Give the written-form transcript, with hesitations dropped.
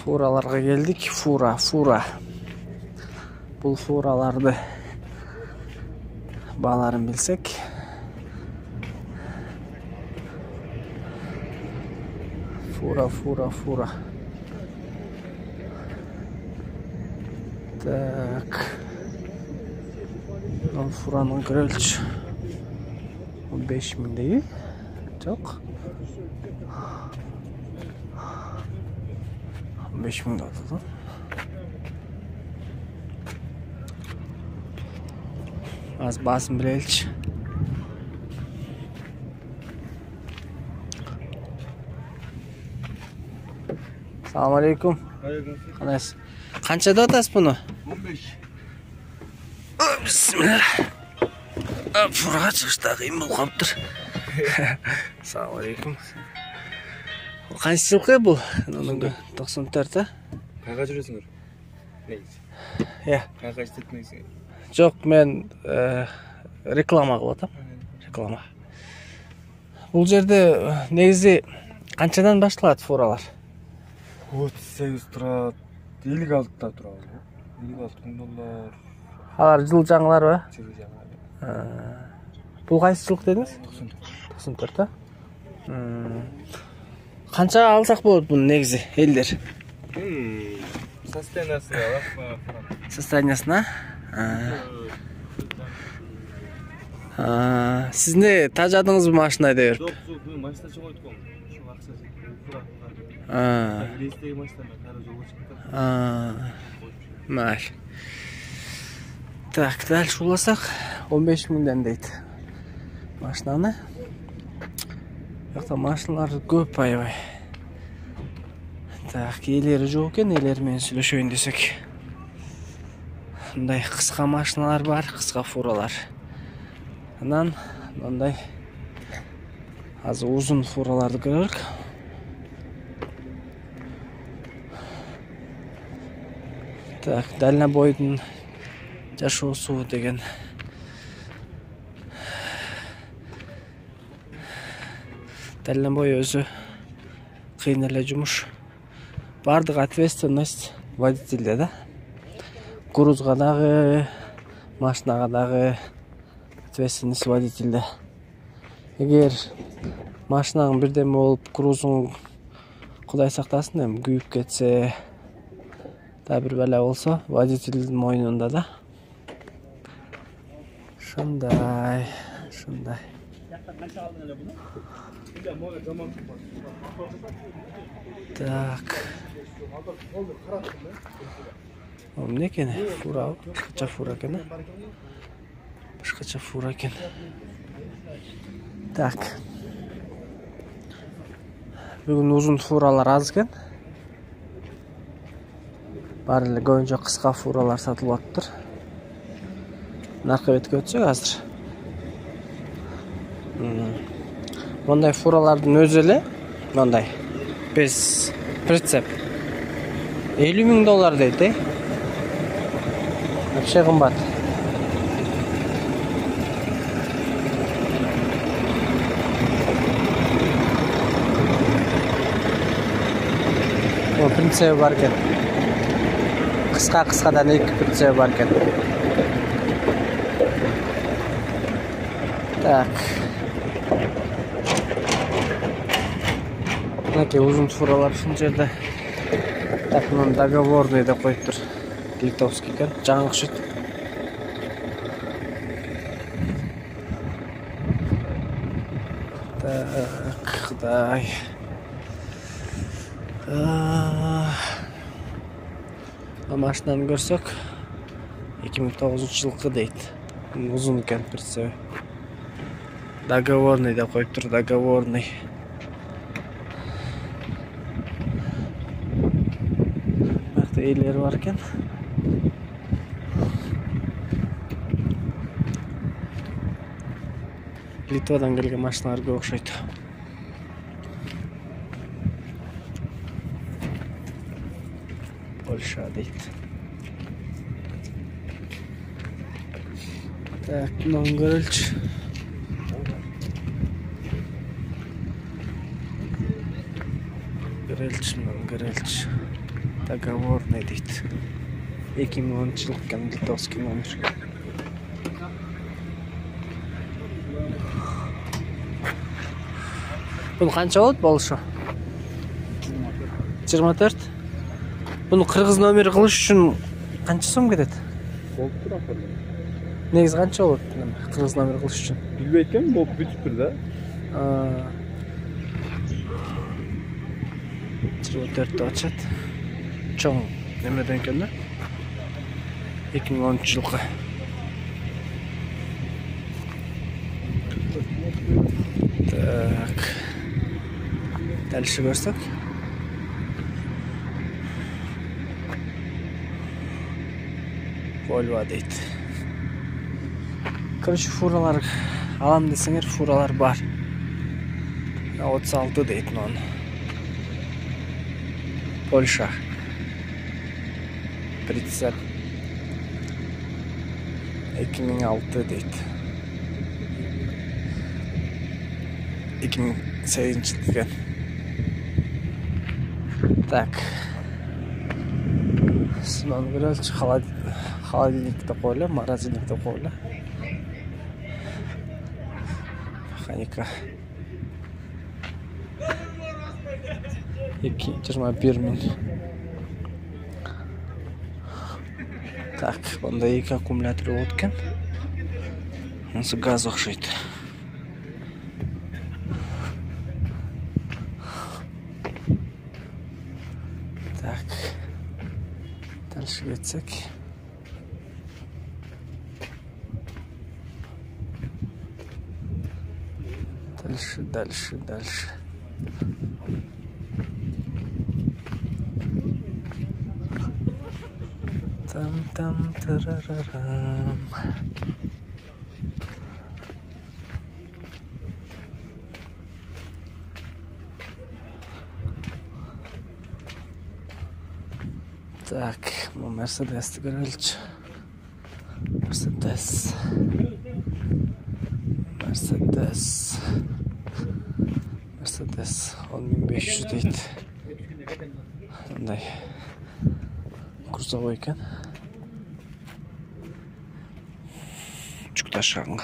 Furalarga geldik. Fura. Бұл furalарды bağların bilsek. Fura. Так. Al furanın kırılç. 15.000 değil. Çok. 15.000 oldu. Az basın bilelç. Assalamualaikum. Qanas. Qanchada otasiz buni? 15. Bismillah. Furaga chiqishda qiyin bo'lib qolibdir. Assalomu alaykum. Qancha yilqi bu? 94 ta. Qayerga жүресіңдер? Neyse. Ya. Qayerga istetmeysin? Жоқ, men reklama qilib otam. Reklama. Бұл жерде негізі қаншадан башталады фуралар? 38 тұрады. 56-та тұрады. 56.000 Алар жыл жаңылар ба? Жыл жаңылар. Бұл қайсы жылық дедіңіз? 94 та. Қанша алсақ болады бұны негізі елдер? Состояниясына? Сіз не тажадыңыз бұл машина деп? Жоқ, мен машина шығойдық қой. Şu ақшасы. Рейстегі машина кәрі жолға шықты. Мәл. Так, дальше уласақ 15.000 дейді машинаны. Яқта машиналар көп айбай. Так, елері жоқ екен, елермен сөйлесейін десек. Мындай қысқа машиналар бар, қысқа фуралар. Анан мындай аз uzun фураларды көрдік. Так, дальнобойдың жашоосу деген. Дальнобой өзі қиын эле жумуш. Бардық ответственность водительде да. Грузга дагы, машинага дагы ответственность водительде. Эгер машинаңын бирдеме болуп, грузуң Кудай сактасын эми күйүп кетсе, да bir бәле болса, водительдің мойнында да. Шындай. Так. Ne eкен? Фура, башкача фура экен. Башкача фура экен. Так. Бүгүн uzun фуралар аз экен. Бар эле көбүнчө кыска фуралар сатылып атыптыр. Наркы бетке өтсөк азыр. Мындай фуралардын өзү эле мындай без прицеп $50.000 дейт, Вообще кымбат. О, принципи бар экен. Кыскадан 2 принципи бар экен. Так. Мынакей uzun фуралар ушул жерде. Так, мына договорный деп коюптур. Литовский экен, жаңы окшойт. Так, Кудай. Машинаны көрсөк, 2009 жылкы дейт. Uzun экен прицеби. Договорный деп коюптур, договорный. Бакта элер бар экен. Литвадан келген машиналар көп окшойт. Польша дейт. Так, мынаны көрөлчү. Görelç. Договорный дейді. 2010 жыл екен, литовский номер. Бұл қанша болады болышы? 24. Бұны қырғыз номер қылыш үшін қанша сом кетеді? Болып тұр ақыры. Негізі қанша болады қырғыз номер қылыш үшін? Bilbeyken bu bütüp bir de. 24 açat. Çoğun nemeden kendi? 2013 жылғы. Так. Дальше көрсек. Volvo дейді. Короче, фуралар алам десеңер, фуралар бар. 36 дейді оны. Польша. Прицеп. 2006 дейді. 2008 деген. Так. Сынаны көрелші, холодильникті қойлы, морозильникті қойлы. Механика. 21 min. Так, онда 2 аккумулятор өткен. Онысы газ оқшайды. Так. Дальше кетсек. Дальше. Там-там-тарарарам. Так, bu Mercedes'ti görülç. Mercedes 10500 deydi. Onday kursa koyken. Küçük taşağına.